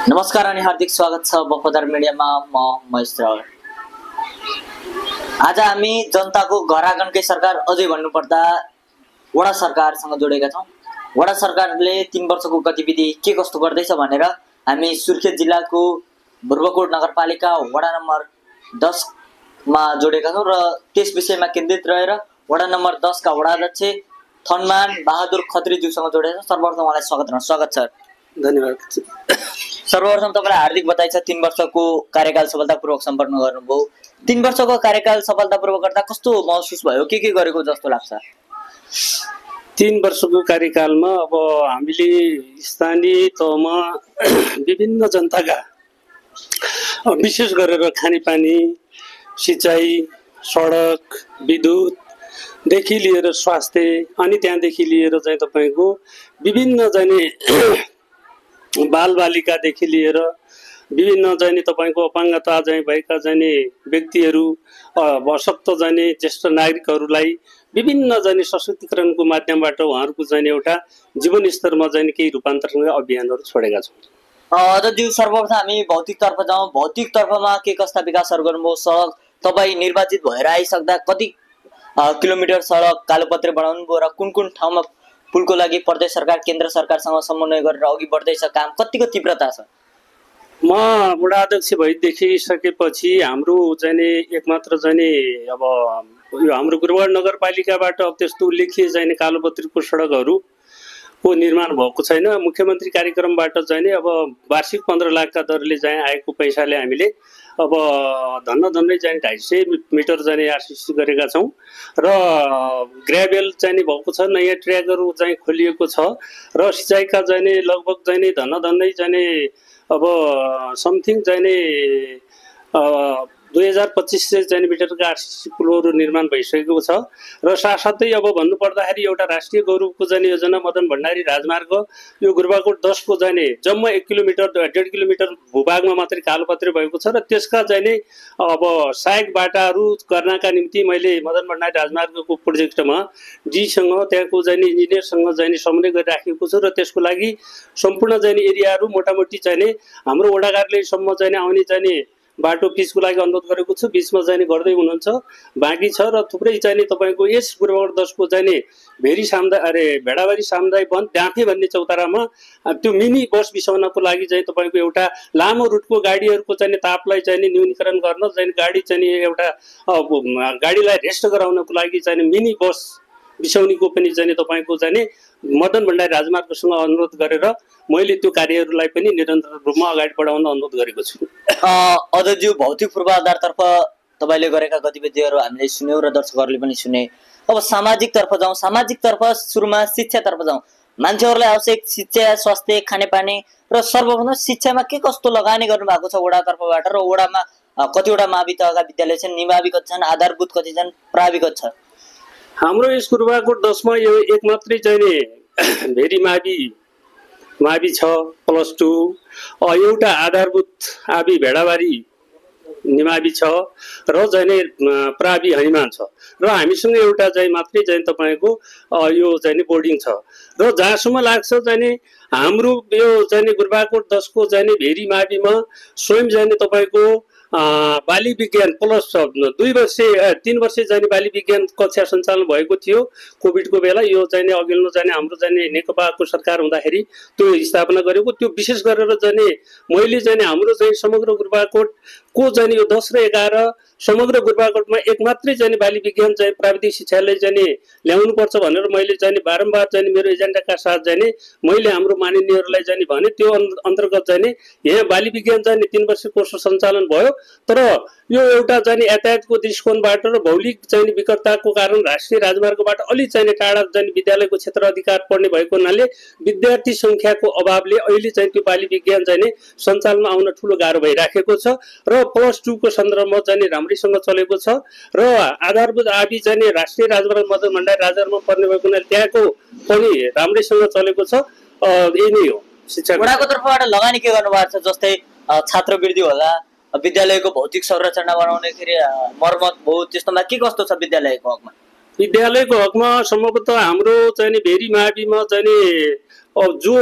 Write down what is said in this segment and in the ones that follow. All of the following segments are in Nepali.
नमस्कार अनि हार्दिक स्वागत छ बफादार मिडियामा। म महेश रावल। आज हामी जनताको घर आँगनकै सरकार, अझै भन्नुपर्दा वडा सरकारसँग जोडेका छौँ। वडा सरकारले 3 वर्षको गतिविधि के कस्तो गर्दैछ भनेर हामी सुर्खेत जिल्लाको बुर्बकोट नगरपालिका वडा नम्बर 10 मा जोडेका छौँ र त्यस विषयमा केन्द्रित रहेर वडा नम्बर 10 का वडा अध्यक्ष थनमान बहादुर खत्रीज्यूसँग जोडेका छौँ। सर्वप्रथम उहाँलाई स्वागत छ। धन्यवाद। सर्वप्रथम तपाईँलाई हार्दिक बधाई छ। 3 वर्षको कार्यकाल सफलतापूर्वक सम्पन्न गर्नुभयो। 3 वर्षको कार्यकाल सफलतापूर्वक गर्दा कस्तो महसुस भयो? के गरेको जस्तो लाग्छ? 3 वर्षको कार्यकालमा अब हामीले स्थानीय तहमा विभिन्न जनताका विशेष गरेर खानेपानी, सिँचाइ, सडक, विद्युतदेखि लिएर स्वास्थ्य अनि त्यहाँदेखि लिएर चाहिँ तपाईँको विभिन्न चाहिँ बालबालिकादेखि लिएर विभिन्न चाहिँ तपाईँको अपाङ्गता चाहिँ भएका चाहिँ व्यक्तिहरू, अशक्त चाहिँ ज्येष्ठ नागरिकहरूलाई विभिन्न चाहिँ सशक्तिकरणको माध्यमबाट उहाँहरूको चाहिँ एउटा जीवन स्तरमा चाहिँ केही रूपान्तरण अभियानहरू छोडेका छौँ। अध्यक्ष, सर्वप्रथम हामी भौतिकतर्फ जाउँ। भौतिकतर्फमा के कस्ता विकासहरू गर्नुभयो? सडक तपाईँ निर्वाचित भएर आइसक्दा कति किलोमिटर सडक कालोपत्रे बनाउनु भयो र कुन कुन ठाउँमा पुलको लागि प्रदेश सरकार केन्द्र सरकारसँग समन्वय गरेर अघि बढ्दैछ? काम कतिको तीव्रता छ? म वडा अध्यक्ष भइदेखिसकेपछि हाम्रो चाहिँ एकमात्र चाहिँ अब यो हाम्रो गुरुवार नगरपालिकाबाट अब त्यस्तो उल्लेखीय चाहिँ कालोपत्रीको सडकहरूको निर्माण भएको छैन। मुख्यमन्त्री कार्यक्रमबाट चाहिँ अब वार्षिक 15 लाखका दरले चाहिँ आएको पैसाले हामीले अब धन्नै चाहिँ 250 मिटर चाहिँ आरसिसी गरेका छौँ र ग्राभेल चाहिँ भएको छ। नयाँ ट्र्याकहरू चाहिँ खोलिएको छ र सिँचाइका चाहिँ लगभग चाहिँ धन्नै चाहिँ अब समथिङ चाहिँ 2500 चाहिँ मिटरका आरसिसी पुलहरू निर्माण भइसकेको छ र साथसाथै अब भन्नुपर्दाखेरि एउटा राष्ट्रिय गौरवको चाहिँ योजना मदन भण्डारी राजमार्ग यो गुरुबाकोट 10 को चाहिँ जम्मा 1 किलोमिटर 1.5 किलोमिटर भूभागमा मात्रै कालोपत्रे भएको छ र त्यसका चाहिँ अब सहायक बाटाहरू गर्नका निम्ति मैले मदन भण्डारी राजमार्गको प्रोजेक्टमा डीसँग त्यहाँको चाहिँ इन्जिनियरसँग चाहिँ समन्वय गरिराखेको छु र त्यसको लागि सम्पूर्ण चाहिँ एरियाहरू मोटामोटी चाहिँ हाम्रो वडा कार्यालयसम्म चाहिँ आउने चाहिँ बाटो पिचको लागि अनुरोध गरेको छु। बिचमा चाहिँ गर्दै हुनुहुन्छ, बाँकी छ र थुप्रै चाहिँ तपाईँको यस गुरुबाकोट 10 को चाहिँ भेडाबारी सामुदायिक वन डाँफे भन्ने चौतारामा त्यो मिनी बस बिसाउनको लागि चाहिँ तपाईँको एउटा लामो रुटको गाडीहरूको चाहिँ तापलाई चाहिँ न्यूनीकरण गर्न चाहिँ गाडी चाहिँ एउटा गाडीलाई रेस्ट गराउनको लागि चाहिँ मिनी बस बिसाउनेको पनि चाहिँ तपाईँको चाहिँ मदन भण्डारी राजमार्गसँग अनुरोध गरेर मैले त्यो कार्यहरूलाई पनि निरन्तर रूपमा अगाडि बढाउन अनुरोध गरेको छु। अध्यक्ष, भौतिक पूर्वाधारतर्फ तपाईँले गरेका गतिविधिहरू हामीले सुन्यौँ र दर्शकहरूले पनि सुने। अब सामाजिकतर्फ जाउँ। सामाजिकतर्फ सुरुमा शिक्षातर्फ जाउँ। मान्छेहरूलाई आवश्यक शिक्षा, स्वास्थ्य, खानेपानी र सर्वप्रथम शिक्षामा के कस्तो लगानी गर्नुभएको छ वडातर्फबाट र वडामा कतिवटा मावि तहका विद्यालय छन्, निमाविगत छन्, आधारभूत कति छन्, प्राविगत छ? हाम्रो यस गुरुबाकोट 10 मा यो एक मात्रै चाहिँ भेरी मावि छ +2, एउटा आधारभूत आबी भेडाबारी निमावि छ र चाहिँ प्रावि हैमान छ र हामीसँग एउटा चाहिँ मात्रै चाहिँ तपाईँको यो चाहिँ बोर्डिङ छ र जहाँसम्म लाग्छ चाहिँ हाम्रो यो चाहिँ गुरुबाकोट 10 को चाहिँ भेरी माविमा स्वयं चाहिँ तपाईँको बाली विज्ञान प्लस 3 वर्ष जाने बाली विज्ञान कक्षा सञ्चालन भएको थियो कोभिडको बेला। यो चाहिँ अघिल्लो चाहिँ हाम्रो चाहिँ नेकपाको सरकार हुँदाखेरि त्यो स्थापना गरेको त्यो विशेष गरेर चाहिँ मैले चाहिँ हाम्रो चाहिँ समग्र गुरुबाकोटको चाहिँ यो 10 र 11 समग्र गुरुबाकोटमा एक मात्रै चाहिँ बाली विज्ञान चाहिँ प्राविधिक शिक्षाले चाहिँ ल्याउनुपर्छ भनेर मैले चाहिँ बारम्बार चाहिँ मेरो एजेन्डाका साथ चाहिँ मैले हाम्रो माननीयहरूलाई चाहिँ भने त्यो अन्तर्गत चाहिँ यहाँ बाली विज्ञान चाहिँ 3 वर्ष कोर्स सञ्चालन भयो। तर यो एउटा चाहिँ यातायातको दृष्टिकोणबाट र भौगोलिक चाहिँ विकटताको कारण राष्ट्रिय राजमार्गबाट अलि चाहिँ टाढा चाहिँ विद्यालयको क्षेत्र अधिकार पर्ने भएको हुनाले विद्यार्थी संख्याको अभावले अहिले चाहिँ त्यो बाली विज्ञान चाहिँ सञ्चालनमा आउन ठुलो गाह्रो भइराखेको छ र +2 को सन्दर्भमा चाहिँ राम्रैसँग चलेको छ र आधारभूत आबी चाहिँ राष्ट्रिय राजमार्ग मदन भण्डारी राजमार्गमा पर्ने भएको हुनाले त्यहाँको पनि राम्रैसँग चलेको छ। यही नै हो शिक्षा वडाको तर्फबाट लगानी के गर्नुभएको छ? जस्तै छात्रवृत्ति होला, विद्यालयको भौतिक संरचना बनाउनेखेरि मर्मत भयो, त्यस्तोमा के कस्तो छ विद्यालयको हकमा? विद्यालयको हकमा सम्भवतः हाम्रो चाहिँ भेरी माविमा चाहिँ जो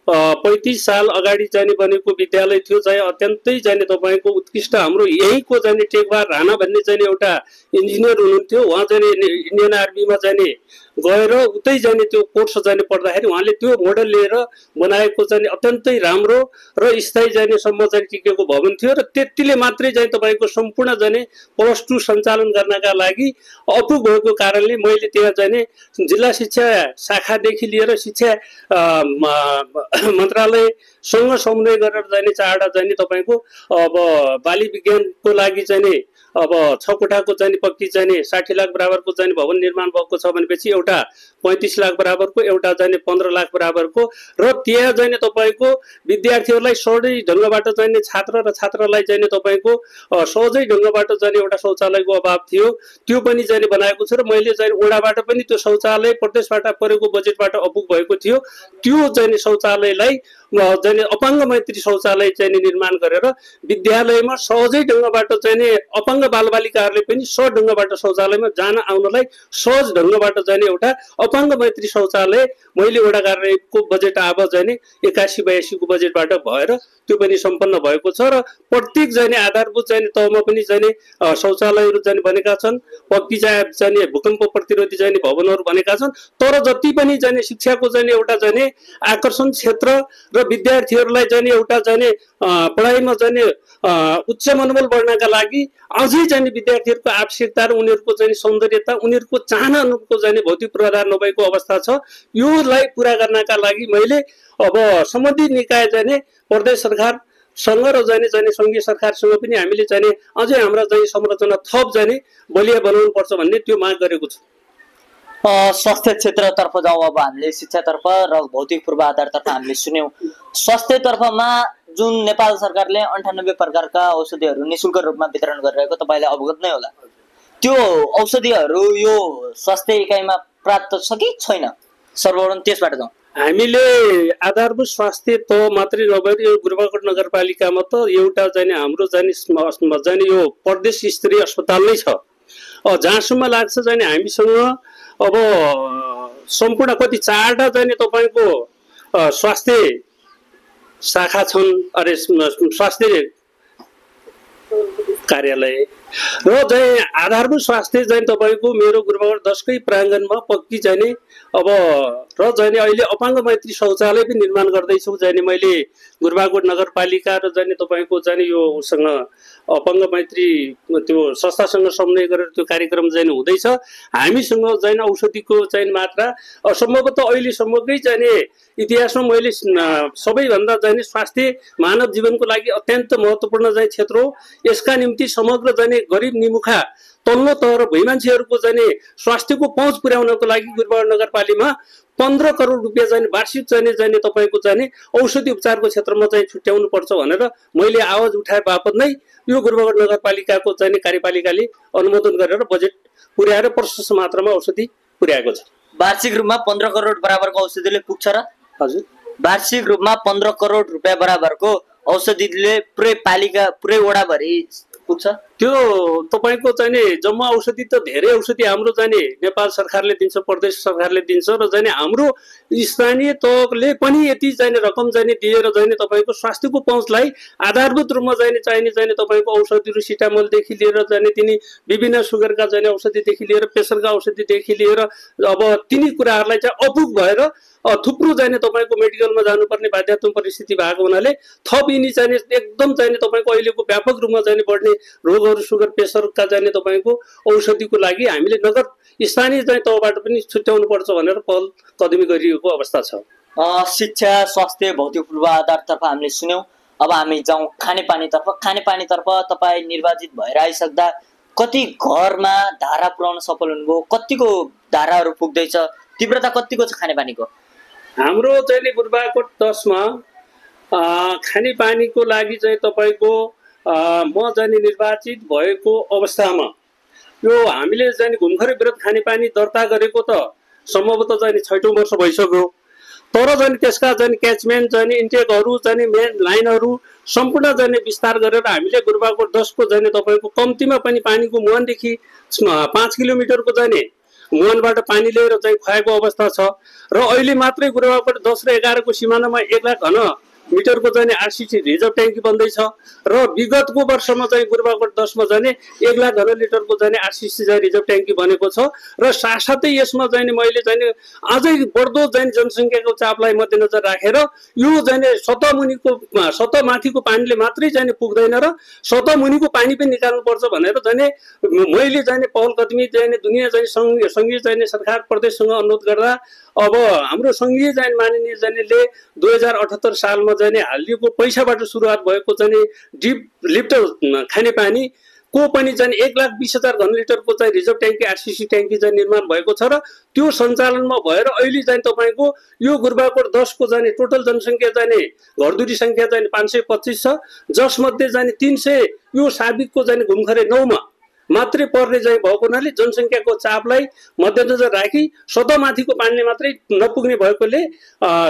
35 साल अगाडि चाहिँ बनेको विद्यालय थियो, चाहिँ अत्यन्तै चाहिँ तपाईँको उत्कृष्ट। हाम्रो यहीँको चाहिँ टेकबहार राणा भन्ने चाहिँ एउटा इन्जिनियर हुनुहुन्थ्यो, उहाँ चाहिँ इन्डियन आर्मीमा चाहिँ गएर उतै जाने त्यो कोर्स जाने पढ्दाखेरि उहाँले त्यो मोडल लिएर बनाएको चाहिँ अत्यन्तै राम्रो र स्थायी जानेसम्म चाहिँ टिकेको भवन थियो र त्यतिले मात्रै चाहिँ तपाईँको सम्पूर्ण जाने +2 सञ्चालन गर्नका लागि अपुग भएको कारणले मैले त्यहाँ जाने जिल्ला शिक्षा शाखादेखि लिएर शिक्षा मन्त्रालयसँग समन्वय गरेर जाने 4वटा जाने तपाईँको अब बाली विज्ञानको लागि चाहिँ अब 6 कोठाको चाहिँ पक्की चाहिँ 60 लाख बराबरको चाहिँ भवन निर्माण भएको छ भनेपछि एउटा 35 लाख बराबरको, एउटा चाहिँ 15 लाख बराबरको र त्यहाँ चाहिँ तपाईँको विद्यार्थीहरूलाई सहजै ढङ्गबाट चाहिँ छात्र र छात्रालाई चाहिँ तपाईँको सहजै ढङ्गबाट चाहिँ एउटा शौचालयको अभाव थियो, त्यो पनि चाहिँ बनाएको छ र मैले चाहिँ वडाबाट पनि त्यो शौचालय प्रदेशबाट परेको बजेटबाट अपुग भएको थियो, त्यो चाहिँ शौचालयलाई चाहिँ अपाङ्ग मैत्री शौचालय चाहिँ निर्माण गरेर विद्यालयमा सहजै ढङ्गबाट चाहिँ अपाङ्ग बालबालिकाहरूले पनि सहज ढङ्गबाट शौचालयमा जान आउनलाई सहज ढङ्गबाट चाहिँ एउटा अपाङ्ग मैत्री शौचालय मैले वडा कार्यालयको बजेट अब चाहिँ 81-82 को बजेटबाट भएर त्यो पनि सम्पन्न भएको छ र प्रत्येक चाहिँ आधारभूत चाहिँ तहमा पनि चाहिँ शौचालयहरू चाहिँ बनेका छन्, पक्की चाहिँ भूकम्प प्रतिरोधी चाहिँ भवनहरू बनेका छन्। तर जति पनि चाहिँ शिक्षाको चाहिँ एउटा चाहिँ आकर्षण क्षेत्र र विद्यार्थीहरूलाई चाहिँ एउटा चाहिँ पढाइमा चाहिँ उच्च मनोबल बढ्नका लागि अझै चाहिँ विद्यार्थीहरूको आवश्यकता र उनीहरूको चाहिँ सौन्दर्यता, उनीहरूको चाहना अनुरूपको चाहिँ भौतिक पूर्वाधार नभएको अवस्था छ। योलाई पुरा गर्नका लागि मैले अब सम्बन्धित निकाय चाहिँ प्रदेश सरकारसँग र चाहिँ सङ्घीय सरकारसँग पनि हामीले चाहिँ अझै हाम्रा चाहिँ संरचना थप चाहिँ बलिया बनाउनु पर्छ भन्ने त्यो माग गरेको छु। स्वास्थ्य क्षेत्रतर्फ जाउँ अब हामीले, शिक्षातर्फ र भौतिक पूर्वाधारतर्फ हामीले सुन्यौँ। स्वास्थ्यतर्फमा जुन नेपाल सरकारले 98 प्रकारका औषधिहरू निशुल्क रूपमा वितरण गरिरहेको तपाईँलाई अवगत नै होला, त्यो औषधिहरू यो स्वास्थ्य इकाइमा प्राप्त छ कि छैन? सर्वप्रथम त्यसबाट जाउँ। हामीले आधारभूत स्वास्थ्य तह मात्रै नभएर यो गुरुबाकोट नगरपालिकामा त एउटा चाहिँ हाम्रो चाहिँ यो प्रदेश स्तरीय अस्पताल नै छ। जहाँसम्म लाग्छ चाहिँ हामीसँग अब सम्पूर्ण कति 4वटा चाहिँ तपाईँको स्वास्थ्य शाखा छन्, अरे स्वास्थ्य कार्यालय र चाहिँ आधारभूत स्वास्थ्य चाहिँ तपाईँको मेरो गुरुबाकोट 10कै प्राङ्गणमा पक्की चाहिँ अब र चाहिँ अहिले अपाङ्ग मैत्री शौचालय पनि निर्माण गर्दैछु। चाहिँ मैले गुरुबाकोट नगरपालिका र चाहिँ तपाईँको चाहिँ यो उसँग अपाङ्ग मैत्री त्यो संस्थासँग समन्वय गरेर त्यो कार्यक्रम चाहिँ हुँदैछ। हामीसँग चाहिँ औषधिको चाहिँ मात्रा सम्भवतः अहिलेसम्मकै चाहिँ इतिहासमा मैले सबैभन्दा चाहिँ स्वास्थ्य मानव जीवनको लागि अत्यन्त महत्त्वपूर्ण चाहिँ क्षेत्र हो। यसका निम्ति समग्र चाहिँ गरिब निमुखा तल्लो तह र भुइँ मान्छेहरूको चाहिँ स्वास्थ्यको पहुँच पुर्याउनको लागि गुरुबाकोट नगरपालिकामा 15 करोड रुपियाँ चाहिँ वार्षिक चाहिँ तपाईँको चाहिँ औषधि उपचारको क्षेत्रमा चाहिँ छुट्याउनु पर्छ भनेर मैले आवाज उठाए बापत नै यो गुरुबाकोट नगरपालिकाको चाहिँ कार्यपालिकाले अनुमोदन गरेर बजेट पुर्याएर प्रशस्त मात्रामा औषधि पुर्याएको छ। वार्षिक रूपमा 15 करोड बराबरको औषधिले पुग्छ र? हजुर, वार्षिक रूपमा 15 करोड रुपियाँ बराबरको औषधिले पुरै पालिका पुरै वडाभरि पुग्छ। त्यो तपाईँको चाहिँ जम्मा औषधि त धेरै औषधि हाम्रो चाहिँ नेपाल सरकारले दिन्छ, प्रदेश सरकारले दिन्छ र चाहिँ हाम्रो स्थानीय तहले पनि यति चाहिँ रकम चाहिँ दिएर चाहिँ तपाईँको स्वास्थ्यको पहुँचलाई आधारभूत रूपमा चाहिने तपाईँको औषधिहरू सिटामोलदेखि लिएर चाहिँ तिनी विभिन्न सुगरका चाहिँ औषधिदेखि लिएर प्रेसरका औषधिदेखि लिएर अब तिनी कुराहरूलाई चाहिँ अपुग भएर थुप्रो चाहिँ तपाईँको मेडिकलमा जानुपर्ने बाध्यतात्मक परिस्थिति भएको हुनाले थप यिनी चाहिँ एकदम चाहिँ तपाईँको अहिलेको व्यापक रूपमा चाहिँ बढ्ने रोगहरू सुगर प्रेसरका चाहिँ तपाईँको औषधिको लागि हामीले नगर स्थानीय चाहिँ तहबाट पनि छुट्याउनु पर्छ भनेर पहल कदमी गरिएको अवस्था छ। शिक्षा, स्वास्थ्य, भौतिक पूर्वाधारतर्फ हामीले सुन्यौँ। अब हामी जाउँ खानेपानीतर्फ। खानेपानीतर्फ तपाईँ निर्वाचित भएर आइसक्दा कति घरमा धारा पुर्याउन सफल हुनुभयो? कतिको धाराहरू पुग्दैछ? तीव्रता कतिको छ खानेपानीको? हाम्रो चाहिँ गुरुबाकोट 10 मा खानेपानीको लागि चाहिँ तपाईँको म चाहिँ निर्वाचित भएको अवस्थामा यो हामीले चाहिँ घुमखरे विरोध खानेपानी दर्ता गरेको त सम्भवतः चाहिँ 6औं वर्ष भइसक्यो। तर चाहिँ त्यसका चाहिँ क्याचमेन्ट चाहिँ इन्टेकहरू चाहिँ मेन लाइनहरू सम्पूर्ण चाहिँ विस्तार गरेर हामीले गुरुबाकोट 10 को चाहिँ तपाईँको कम्तीमा पनि पानीको मुहानदेखि 5 किलोमिटरको चाहिँ मुहानबाट पानी लिएर चाहिँ खुवाएको अवस्था छ र अहिले मात्रै गुरुबाबाट 10 र 11 को सिमानामा 1 लाख घन मिटरको चाहिँ आरसीसी रिजर्भ ट्याङ्की बन्दैछ र विगतको वर्षमा चाहिँ गुरुबाबाट 10 मा जाने 1 लाख घन लिटरको चाहिँ आरसीसी चाहिँ रिजर्भ ट्याङ्की बनेको छ र साथसाथै यसमा चाहिँ मैले चाहिँ अझै बढ्दो चाहिँ जनसङ्ख्याको चापलाई मध्यनजर राखेर यो चाहिँ सतह माथिको पानीले मात्रै चाहिँ पुग्दैन र सतह मुनिको पानी पनि निकाल्नुपर्छ भनेर चाहिँ मैले चाहिँ पहल कदमी चाहिँ दुनियाँ चाहिँ संघीय चाहिँ सरकार प्रदेशसँग अनुरोध गर्दा अब हाम्रो संघीय चाहिँ माननीय जानेले 2078 सालमा जाने हालिएको पैसाबाट सुरुवात भएको चाहिँ डिप लिफ्ट खानेपानी को पनि चाहिँ 1,20,000 घन लिटरको चाहिँ रिजर्भ ट्याङ्की आरसीसी ट्याङ्की चाहिँ निर्माण भएको छ र त्यो सञ्चालनमा भएर अहिले चाहिँ तपाईको यो गुरुबाकोट 10 को चाहिँ टोटल जनसङ्ख्या चाहिँ घरधुरी संख्या चाहिँ 525 छ जसमध्ये चाहिँ 300 यो साबिकको चाहिँ घुमखरे 9 मा मात्रै पर्ने चाहिँ भएको हुनाले जनसङ्ख्याको चापलाई मध्यनजर राखी सतह माथिको पानीले मात्रै नपुग्ने भएकोले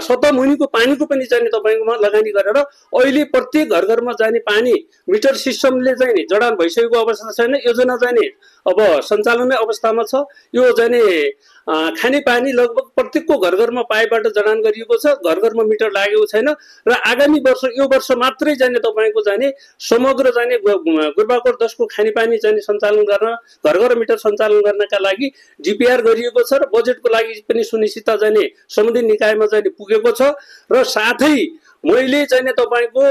सतह मुनिको पानीको पनि चाहिँ तपाईकोमा लगानी गरेर अहिले प्रत्येक घर घरमा जाने पानी मिटर सिस्टमले चाहिँ जडान भइसकेको अवस्था छैन योजना चाहिँ अब सञ्चालनमै अवस्थामा छ यो चाहिँ खाने पानी लगभग प्रत्येकको घर घरमा पाइपबाट जडान गरिएको छ घर घरमा मिटर लागेको छैन र आगामी वर्ष यो वर्ष मात्रै जाने तपाईको जाने समग्र जाने गुरुबाकोट 10 को खानेपानी चाहिँ सञ्चालन गर्न घर घर मिटर सञ्चालन गर्नका लागि डीपीआर गरिएको छ र बजेटको लागि पनि सुनिश्चितता जाने सम्बन्धित निकायमा चाहिँ पुगेको छ र साथै मैले चाहिँ तपाईको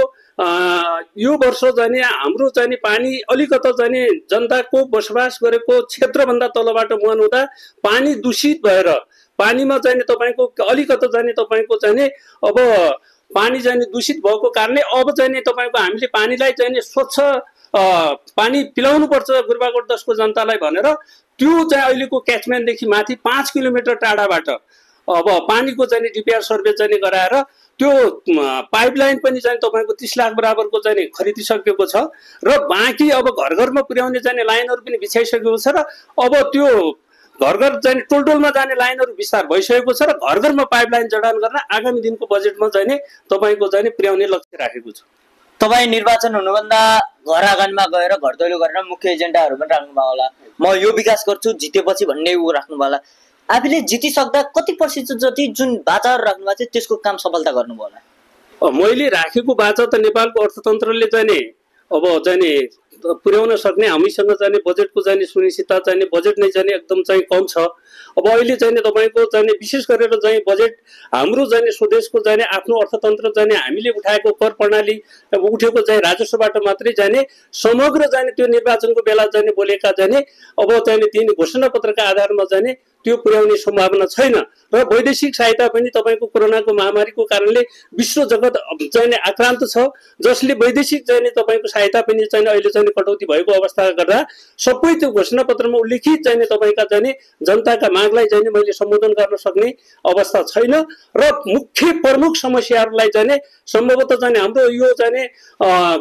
यो वर्ष जाने हाम्रो चाहिँ पानी अलिकता जाने जनताको बसोबास गरेको क्षेत्रभन्दा तलबाट मुहान हुँदा पानी दूषित भएर पानीमा चाहिँ तपाईको अलिकता जाने तपाईको चाहिँ अब पानी चाहिँ दूषित भएको कारणले अब चाहिँ तपाईको हामीले पानीलाई चाहिँ स्वच्छ पानी पिलाउनु पर्छ गुरुबाकोट 10 को जनतालाई भनेर त्यो चाहिँ अहिलेको क्याचमेन्टदेखि माथि 5 किलोमिटर टाढाबाट अब पानीको चाहिँ डीपीआर सर्वे चाहिँ गराएर त्यो पाइपलाइन पनि चाहिँ तपाईको 30 लाख बराबरको चाहिँ खरिदिसकेको छ र बाँकी अब घर घरमा पुर्याउने चाहिँ लाइनहरु पनि बिछाइसकेको छ र अब त्यो घर घर चाहिँ टोलटोलमा जाने लाइनहरु विस्तार भइसकेको छ र घर घरमा पाइपलाइन जडान गर्न आगामी दिनको बजेटमा चाहिँ तपाईको चाहिँ पुर्याउने लक्ष्य राखेको छ। तपाई निर्वाचन हुनुभन्दा घर आँगनमा गएर घर दैलो गरेर मुख्य एजेन्डाहरु पनि राख्नुभयो होला म यो विकास गर्छु जितेपछि भन्ने उ राख्नुभयो होला आफूले जितिसक्दा कति प्रतिशत जति जुन बाचाहरु राख्नुभएको छ त्यसको काम सफलता गर्नुभयो होला? मैले राखेको बाचा त नेपालको अर्थतन्त्रले चाहिँ अब चाहिँ पुर्याउन सक्ने हामीसँग चाहिँ बजेटको चाहिँ सुनिश्चितता चाहिँ बजेट नै चाहिँ एकदम चाहिँ कम छ। अब अहिले चाहिँ तपाईको चाहिँ विशेष गरेर चाहिँ बजेट हाम्रो चाहिँ स्वदेशको चाहिँ आफ्नो अर्थतन्त्र चाहिँ हामीले उठाएको कर प्रणाली उठेको चाहिँ राजस्वबाट मात्रै जाने समग्र चाहिँ त्यो निर्वाचनको बेला चाहिँ बोलेका चाहिँ अब चाहिँ तीन घोषणा पत्रका आधारमा जाने त्यो पुर्याउने सम्भावना छैन र वैदेशिक सहायता पनि तपाईको कोरोनाको महामारीको कारणले विश्व जगत चाहिँ आक्रान्त छ जसले वैदेशिक चाहिँ तपाईको सहायता पनि चाहिँ अहिले चाहिँ कटौती भएको अवस्थाले गर्दा सबै त्यो घोषणा पत्रमा उल्लेखित चाहिँ तपाईका चाहिँ जनताका मागलाई चाहिँ मैले सम्बोधन गर्न सक्ने अवस्था छैन र मुख्य प्रमुख समस्याहरूलाई चाहिँ सम्भवतः चाहिँ हाम्रो यो चाहिँ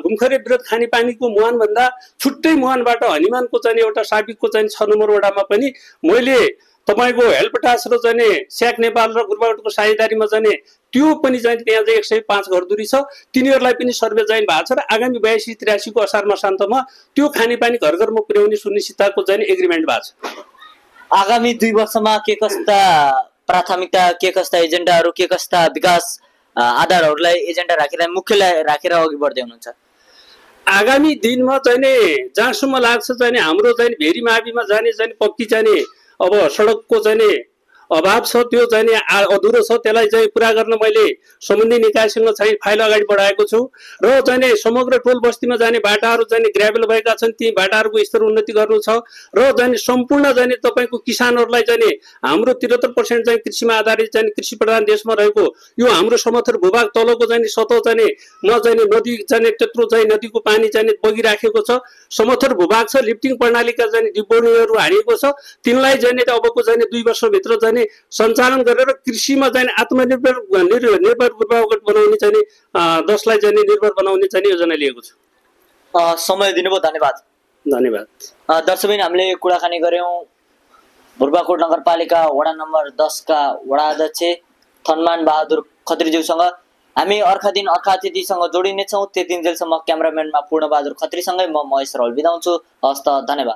घुमखरे विरोध खानेपानीको मुहान भन्दा छुट्टै मुहानबाट हनिमानको चाहिँ एउटा साबिकको चाहिँ 6 नम्बर वडामा पनि मैले तपाईको हेल्पटास र चाहिँ स्याक नेपाल र गुरुबाकोटको साझेदारीमा चाहिँ त्यो पनि चाहिँ त्यहाँ चाहिँ 105 घरधुरी छ तिनीहरूलाई पनि सर्वे चाहिँ भएको छ र आगामी 82-83 को असार मसान्तमा त्यो खानेपानी घर घरमा पुर्याउने सुनिश्चितताको चाहिँ एग्रिमेन्ट भएको छ। आगामी 2 वर्षमा के कस्ता प्राथमिकता के कस्ता एजेन्डाहरु के कस्ता विकास आधारहरूलाई एजेन्डा राखेर अघि बढ्दै हुनुहुन्छ? आगामी दिनमा चाहिँ जहाँसम्म लाग्छ चाहिँ हाम्रो चाहिँ भेरी माविमा जाने चाहिँ पक्की चाहिँ अब सडकको चाहिँ अभाव छ त्यो चाहिँ अधुरो छ त्यसलाई चाहिँ पुरा गर्न मैले सम्बन्धित निकायसँग चाहिँ फाइल अगाडि बढाएको छु र चाहिँ समग्र टोल बस्तीमा जाने बाटाहरू चाहिँ ग्राभेल भएका छन् ती बाटाहरूको स्तर उन्नति गर्नु छ र चाहिँ सम्पूर्ण चाहिँ तपाईको किसानहरूलाई चाहिँ हाम्रो 73% चाहिँ कृषिमा आधारित चाहिँ कृषि प्रधान देशमा रहेको यो हाम्रो समथर भूभाग तलको चाहिँ सतह चाहिँ म चाहिँ नदी चाहिँ त्यत्रो चाहिँ नदीको पानी चाहिँ बगिराखेको छ समथर भूभाग छ लिफ्टिङ प्रणालीका चाहिँ डिब्बोनीहरू हारिएको छ तिनलाई चाहिँ अबको चाहिँ 2 वर्षभित्र चाहिँ सञ्चालन गरेर कृषिमा चाहिँ आत्मनिर्भर गुरुबाकोट बनाउने चाहिँ 10 लाई चाहिँ निर्भर बनाउने चाहिँ योजना लिएको छु। समय दिनुभयो धन्यवाद। धन्यवाद। दर्शकबिन हामीले कुराकानी गर्यौं गुरुबाकोट नगरपालिका वडा नम्बर 10 का वडा अध्यक्ष थनमान बहादुर खत्रीज्यूसँग हामी अर्का दिन अर्का अतिथिसँग जोडिनेछौं। त्यति दिनसम्म क्यामेराम्यानमा पूर्ण बहादुर खत्रीसँगै म महेश राउल बिदा हुन्छु। हस्त धन्यवाद।